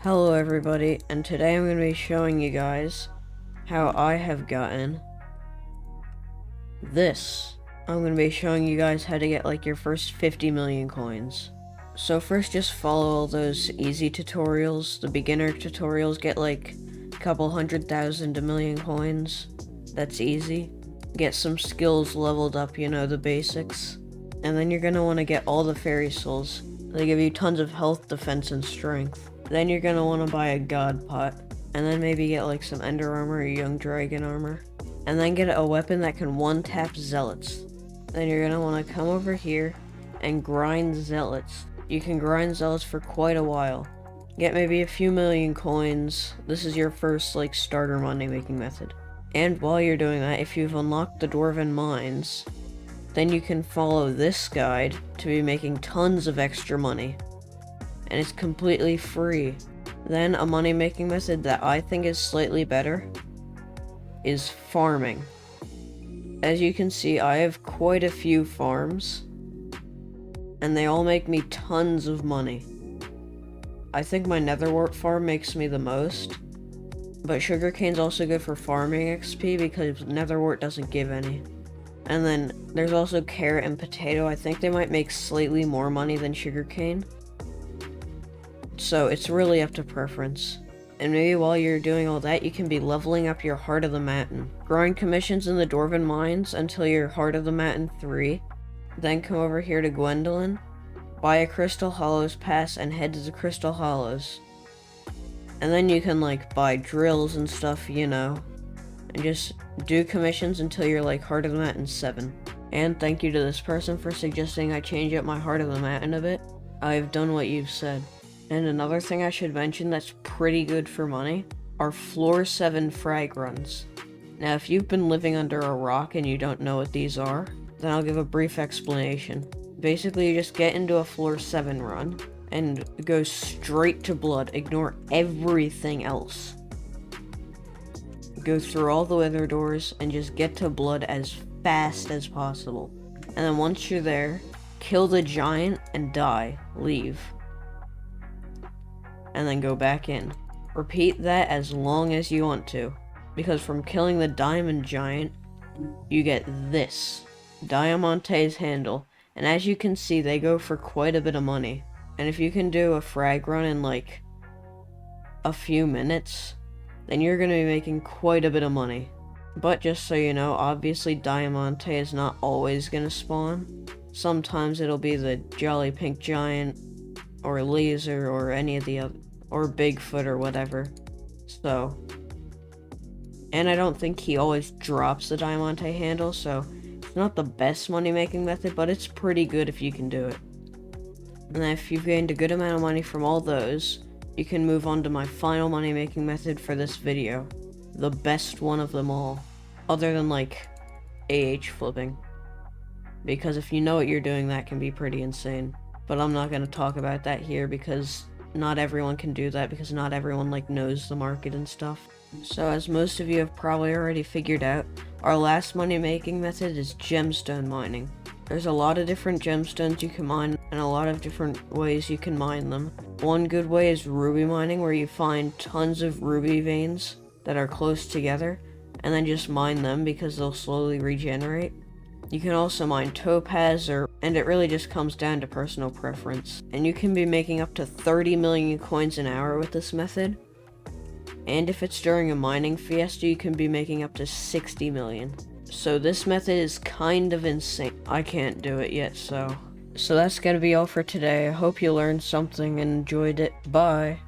Hello everybody, and today I'm going to be showing you guys how I have gotten this. I'm going to be showing you guys how to get like your first 50 million coins. So first just follow all those easy tutorials. The beginner tutorials get like a couple 100,000 to million coins. That's easy. Get some skills leveled up, you know, the basics. And then you're going to want to get all the fairy souls. They give you tons of health, defense, and strength. Then you're gonna want to buy a god pot, and then maybe get like some ender armor or young dragon armor, and then get a weapon that can one-tap zealots. Then you're gonna want to come over here and grind zealots. You can grind zealots for quite a while. Get maybe a few million coins. This is your first like starter money making method. And while you're doing that, if you've unlocked the dwarven mines, then you can follow this guide to be making tons of extra money. And it's completely free. Then a money making method that I think is slightly better is farming. As you can see, I have quite a few farms, and they all make me tons of money. I think my netherwort farm makes me the most, but sugarcane's also good for farming XP because netherwort doesn't give any. And then there's also carrot and potato. I think they might make slightly more money than sugarcane. So it's really up to preference. And maybe while you're doing all that, you can be leveling up your Heart of the Matin. Grind commissions in the Dwarven Mines until you're Heart of the Matin 3. Then come over here to Gwendolyn, buy a Crystal Hollows pass, and head to the Crystal Hollows. And then you can like buy drills and stuff, you know. And just do commissions until you're like Heart of the Matin 7. And thank you to this person for suggesting I change up my Heart of the Matin a bit. I've done what you've said. And another thing I should mention that's pretty good for money are floor 7 frag runs. Now if you've been living under a rock and you don't know what these are, then I'll give a brief explanation. Basically you just get into a floor 7 run and go straight to blood, ignore everything else. Go through all the wither doors and just get to blood as fast as possible. And then once you're there, kill the giant and die, leave. And then go back in. Repeat that as long as you want to, because from killing the diamond giant, you get this, Diamante's handle, and as you can see, they go for quite a bit of money. And if you can do a frag run in like a few minutes, then you're gonna be making quite a bit of money. But just so you know, obviously Diamante is not always gonna spawn. Sometimes it'll be the Jolly Pink Giant, or Laser, or any of the other, or Bigfoot, or whatever. So, and I don't think he always drops the Diamante handle, so it's not the best money making method, but it's pretty good if you can do it. And then if you've gained a good amount of money from all those, you can move on to my final money making method for this video. The best one of them all, other than like AH flipping. Because if you know what you're doing, that can be pretty insane. But I'm not going to talk about that here because not everyone can do that, because not everyone like knows the market and stuff. So as most of you have probably already figured out, our last money making method is gemstone mining. There's a lot of different gemstones you can mine and a lot of different ways you can mine them. One good way is ruby mining, where you find tons of ruby veins that are close together and then just mine them because they'll slowly regenerate. You can also mine topaz, and it really just comes down to personal preference. And you can be making up to 30 million coins an hour with this method. And if it's during a mining fiesta, you can be making up to 60 million. So this method is kind of insane. I can't do it yet, so that's gonna be all for today. I hope you learned something and enjoyed it. Bye.